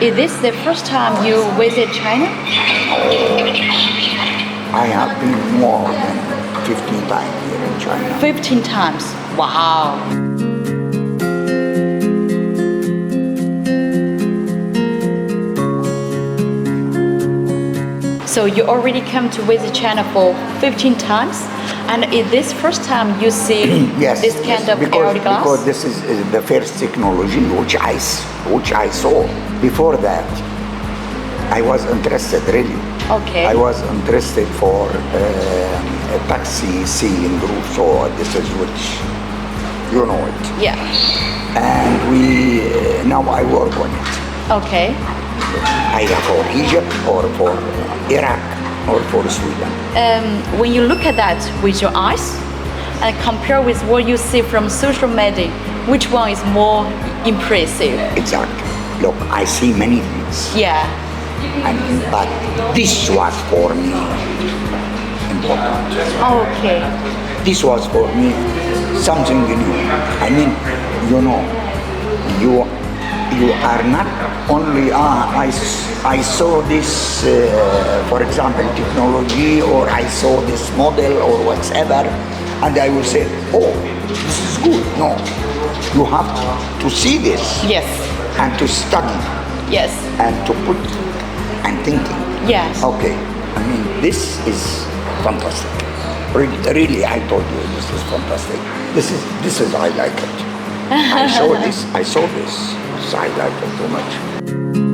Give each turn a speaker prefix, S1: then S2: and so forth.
S1: is this the first time you visit China?
S2: I have been more than 15 times here in China.
S1: 15 times. Wow. So you already come to visit China for 15 times, and is this first time you see
S2: Yes,
S1: this kind of LED glass?
S2: because this is the first technology which I saw. Before that, I was interested really.
S1: Okay.
S2: I was interested for a taxi ceiling roof, so this is which you know it.
S1: Yeah.
S2: And now I work on it.
S1: Okay.
S2: Either for Egypt or for Iraq or for Sweden.
S1: When you look at that with your eyes and compare with what you see from social media, which one is more impressive?
S2: Exactly. Look, I see many things.
S1: Yeah.
S2: But this was for me important.
S1: Okay.
S2: This was for me something new. I mean, you know, you are not only I saw this, for example, technology, or I saw this model or whatever, and I will say, oh, this is good. No, you have to see this.
S1: Yes.
S2: And to study.
S1: Yes.
S2: And to put and thinking.
S1: Yes.
S2: Okay. I mean, this is fantastic. Really, I told you this is fantastic. This is I like it. I saw this. So I like it too much.